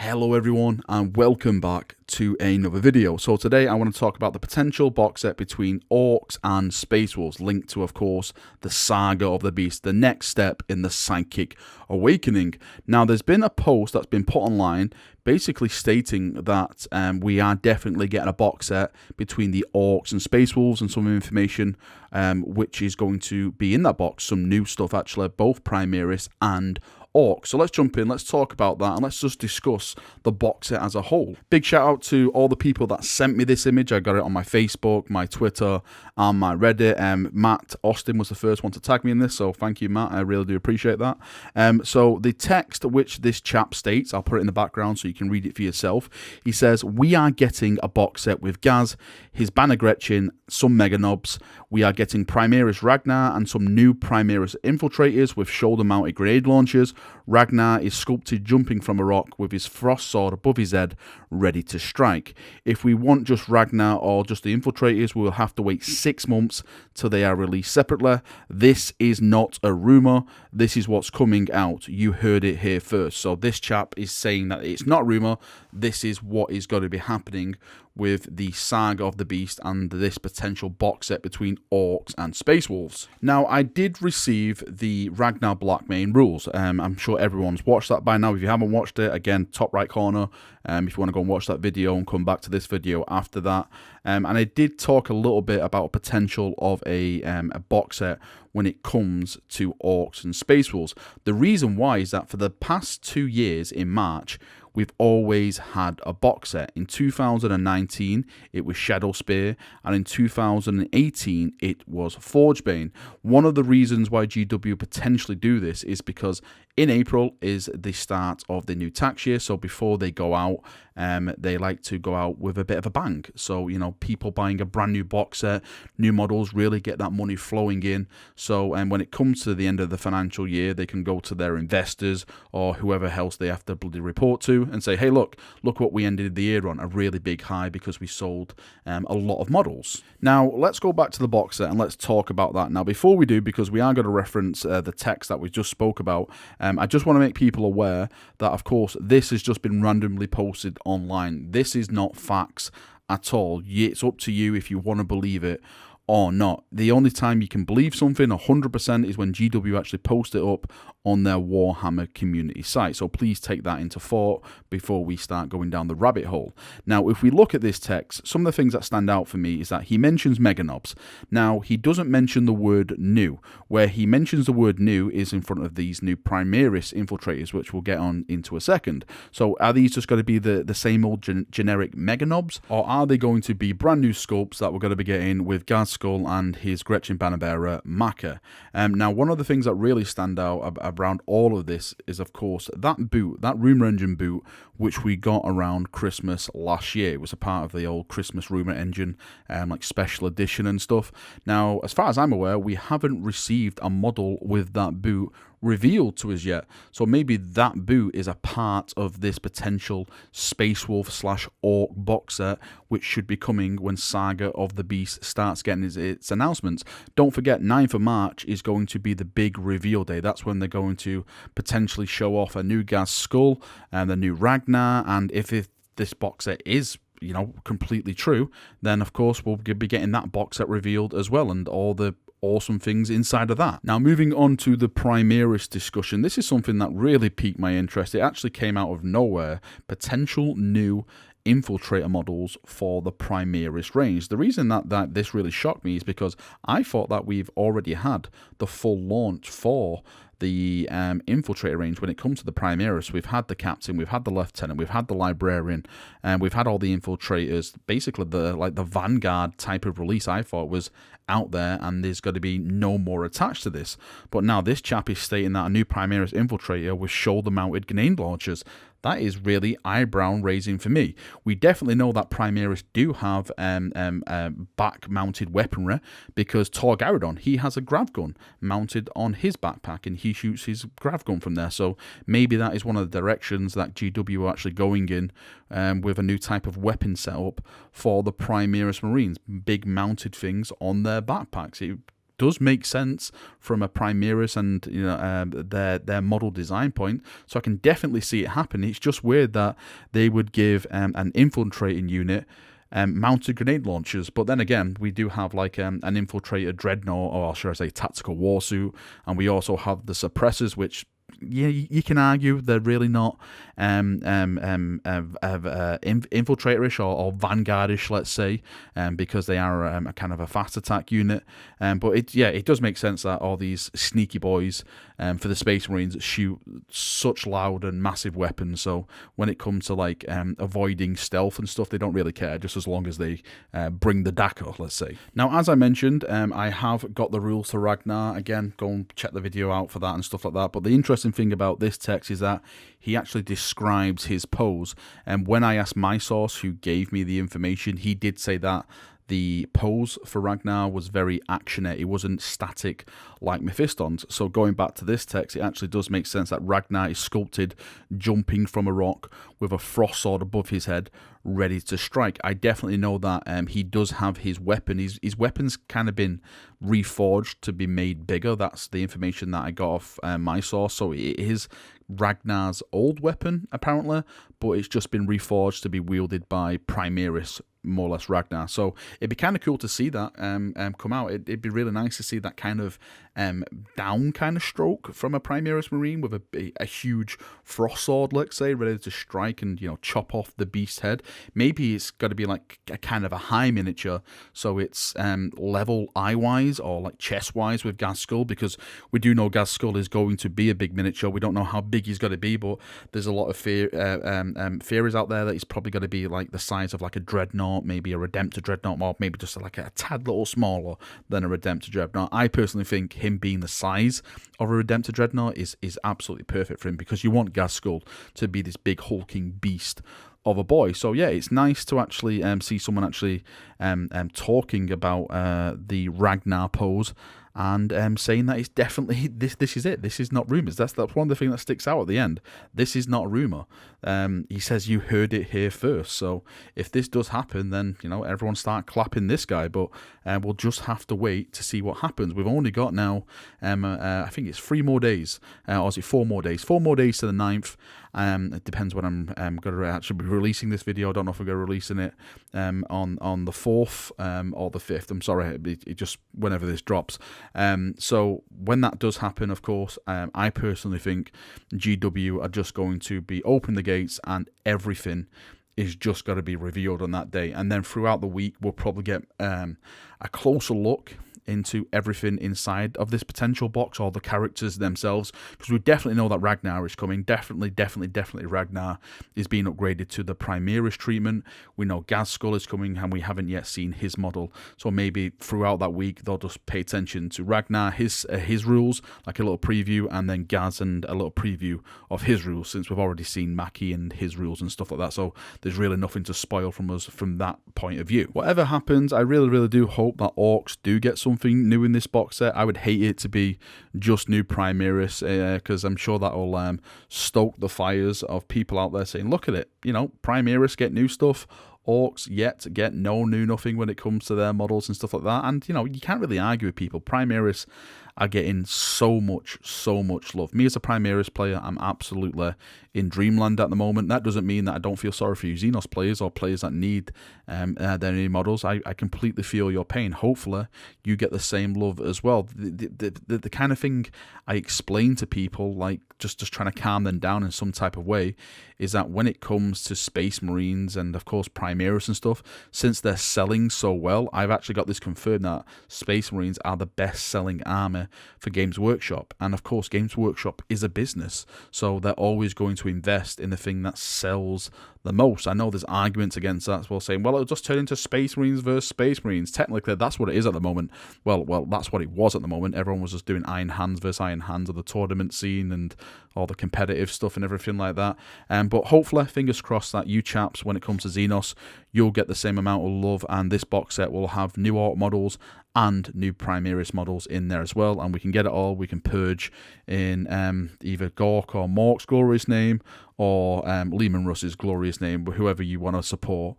Hello everyone and welcome back to another video. So today I want to talk about the potential box set between Orcs and Space Wolves, linked to, of course, the Saga of the Beast, the next step in the Psychic Awakening. Now there's been a post that's been put online basically stating that we are definitely getting a box set between the Orcs and Space Wolves, and some information which is going to be in that box, some new stuff actually, both Primaris and Orcs. So let's jump in, let's talk about that, and let's just discuss the box set as a whole. Big shout out to all the people that sent me this image. I got it on my Facebook, my Twitter, and my Reddit. Matt Austin was the first one to tag me in this, so thank you, Matt. I really do appreciate that. So the text which this chap states, I'll put it in the background so you can read it for yourself. He says, "We are getting a box set with Gaz, his Banner Gretchen, some Mega Nobs. We are getting Primaris Ragnar and some new Primaris Infiltrators with shoulder-mounted grenade launchers. Ragnar is sculpted jumping from a rock with his frost sword above his head, ready to strike. If we want just Ragnar or just the Infiltrators, we will have to wait 6 months till they are released separately. This is not a rumour. This is what's coming out. You heard it here first." So this chap is saying that it's not rumour. This is what is going to be happening with the Saga of the Beast and this potential box set between Orcs and Space Wolves. Now, I did receive the Ragnar Blackmane rules. I'm sure everyone's watched that by now. If you haven't watched it, again, top right corner, if you want to go and watch that video and come back to this video after that. And I did talk a little bit about potential of a box set when it comes to Orcs and Space Wolves. The reason why is that for the past 2 years in March, we've always had a box set. In 2019, it was Shadowspear, and in 2018, it was Forgebane. One of the reasons why GW potentially do this is because in April is the start of the new tax year, so before they go out, they like to go out with a bit of a bang. So, you know, people buying a brand new box set, new models, really get that money flowing in. So when it comes to the end of the financial year, they can go to their investors or whoever else they have to bloody report to and say, hey, look what we ended the year on, a really big high because we sold a lot of models. Now, let's go back to the box set and let's talk about that. Now, before we do, because we are going to reference the text that we just spoke about, I just want to make people aware that, of course, this has just been randomly posted online. This is not facts at all. It's up to you if you want to believe it or not. The only time you can believe something 100% is when GW actually post it up on their Warhammer community site. So please take that into thought before we start going down the rabbit hole. Now, if we look at this text, some of the things that stand out for me is that he mentions Mega Nobs. Now, he doesn't mention the word new. Where he mentions the word new is in front of these new Primaris Infiltrators, which we'll get on into a second. So are these just going to be the same old generic Mega Nobs, or are they going to be brand new sculpts that we're going to be getting with Ghazghkull and his Gretchen banner bearer Maka? Now, one of the things that really stand out around all of this is, of course, that boot, that Rumour Engine boot, which we got around Christmas last year. It was a part of the old Christmas Rumour Engine, like special edition and stuff. Now, as far as I'm aware, we haven't received a model with that boot revealed to us yet. So maybe that boot is a part of this potential Space Wolf / Orc box set, which should be coming when Saga of the Beast starts getting its announcements. Don't forget, 9th of March is going to be the big reveal day. That's when they're going to potentially show off a new Ghazghkull and the new Ragnar. And if this box set is, you know, completely true, then of course we'll be getting that box set revealed as well, and all the awesome things inside of that. Now, moving on to the Primaris discussion, this is something that really piqued my interest. It actually came out of nowhere. Potential new Infiltrator models for the Primaris range. The reason that this really shocked me is because I thought that we've already had the full launch for the Infiltrator range when it comes to the Primaris. We've had the Captain, we've had the Lieutenant, we've had the Librarian, and we've had all the Infiltrators. Basically, the Vanguard type of release I thought was out there, and there's going to be no more attached to this. But now this chap is stating that a new Primaris Infiltrator with shoulder-mounted grenade launchers. That is really eyebrow-raising for me. We definitely know that Primaris do have back-mounted weaponry, because Torgaridon, he has a grav gun mounted on his backpack, and he shoots his grav gun from there. So maybe that is one of the directions that GW are actually going in, with a new type of weapon setup for the Primaris Marines. Big mounted things on their backpacks. It does make sense from a Primaris and their model design point. So I can definitely see it happen. It's just weird that they would give an infiltrating unit mounted grenade launchers, but then again, we do have like an infiltrator dreadnought, or should I say tactical warsuit, and we also have the suppressors, which you can argue they're really not infiltratorish or vanguardish, let's say, because they are a kind of a fast attack unit. But it does make sense that all these sneaky boys for the Space Marines shoot such loud and massive weapons. So when it comes to like avoiding stealth and stuff, they don't really care, just as long as they bring the Dakar, let's say. Now, as I mentioned, I have got the rules to Ragnar. Again, go and check the video out for that and stuff like that. But the interesting thing about this text is that he actually describes his pose. And when I asked my source who gave me the information, he did say that the pose for Ragnar was very actionate. It wasn't static like Mephiston's. So going back to this text, it actually does make sense that Ragnar is sculpted jumping from a rock with a frost sword above his head, ready to strike. I definitely know that he does have his weapon. His weapon's kind of been reforged to be made bigger. That's the information that I got off my source. So it is Ragnar's old weapon, apparently, but it's just been reforged to be wielded by Primaris, more or less Ragnar. So it'd be kind of cool to see that come out. It'd be really nice to see that kind of down kind of stroke from a Primaris Marine with a huge frost sword, let's say, ready to strike and chop off the beast's head. Maybe it's got to be like a kind of a high miniature, so it's level eye-wise or like chest-wise with Ghazghkull, because we do know Ghazghkull is going to be a big miniature. We don't know how big he's going to be, but there's a lot of theories out there that he's probably going to be like the size of like a dreadnought, maybe a Redemptor dreadnought, or maybe just like a tad little smaller than a Redemptor dreadnought. I personally think him being the size of a Redemptor dreadnought is absolutely perfect for him, because you want Ghazghkull to be this big hulking beast of a boy. So yeah, it's nice to actually see someone actually talking about the Ragnar pose and saying that it's definitely this is it. This is not rumors. That's one of the things that sticks out at the end. This is not a rumor. He says you heard it here first. So if this does happen, then everyone start clapping this guy. But we'll just have to wait to see what happens. We've only got now I think it's 3 more days, or is it 4 more days? 4 more days to the 9th. It depends when I'm going to actually be releasing this video. I don't know if we're going to releasing it on the 4th or the 5th. I'm sorry, it just whenever this drops. So when that does happen, of course, I personally think GW are just going to be open the gates and everything is just got to be revealed on that day. And then throughout the week, we'll probably get a closer look into everything inside of this potential box, or the characters themselves, because we definitely know that Ragnar is coming. Definitely Ragnar is being upgraded to the Primaris treatment. We know Ghazghkull is coming, and we haven't yet seen his model. So maybe throughout that week, they'll just pay attention to Ragnar, his rules, like a little preview, and then Gaz and a little preview of his rules, since we've already seen Mackie and his rules and stuff like that. So there's really nothing to spoil from us from that point of view. Whatever happens, I really do hope that Orcs do get something new in this box set. I would hate it to be just new Primaris, because I'm sure that will stoke the fires of people out there saying, look at it, Primaris get new stuff, Orcs yet get no new nothing when it comes to their models and stuff like that. And you can't really argue with people. Primaris are getting so much love. Me as a Primaris player, I'm absolutely in dreamland at the moment. That doesn't mean that I don't feel sorry for you Xenos players or players that need their new models. I completely feel your pain. Hopefully you get the same love as well. The kind of thing I explain to people, like just trying to calm them down in some type of way, is that when it comes to Space Marines and of course Primaris and stuff, since they're selling so well, I've actually got this confirmed that Space Marines are the best selling army for Games Workshop. And of course Games Workshop is a business, so they're always going to invest in the thing that sells the most. I know there's arguments against that as well, saying, well, it'll just turn into Space Marines versus Space Marines. Technically, that's what it is at the moment. Well, that's what it was at the moment. Everyone was just doing Iron Hands versus Iron Hands of the tournament scene and all the competitive stuff and everything like that. But hopefully, fingers crossed that you chaps, when it comes to Xenos, you'll get the same amount of love, and this box set will have new Orc models and new Primaris models in there as well, and we can get it all. We can purge in either Gork or Mork's glorious name, or Lehman Russ's glorious name, whoever you want to support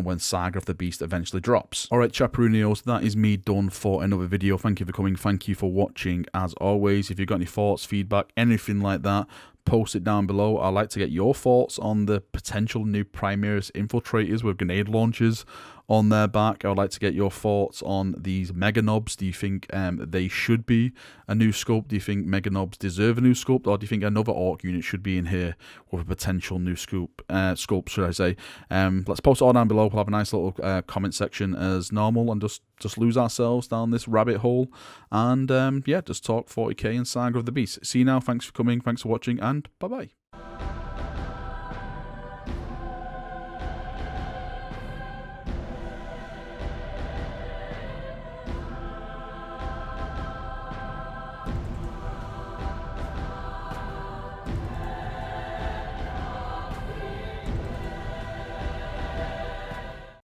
when Saga of the Beast eventually drops. Alright, Chaperunios, that is me done for another video. Thank you for coming, thank you for watching. As always, if you've got any thoughts, feedback, anything like that, post it down below. I'd like to get your thoughts on the potential new Primaris infiltrators with grenade launchers on their back. I would like to get your thoughts on these Mega Knobs. Do you think they should be a new sculpt? Do you think Mega Knobs deserve a new sculpt? Or do you think another Orc unit should be in here with a potential new sculpt, should I say? Let's post it all down below. We'll have a nice little comment section as normal and just lose ourselves down this rabbit hole. And yeah, just talk 40k and Saga of the Beast. See you now. Thanks for coming. Thanks for watching. And bye-bye.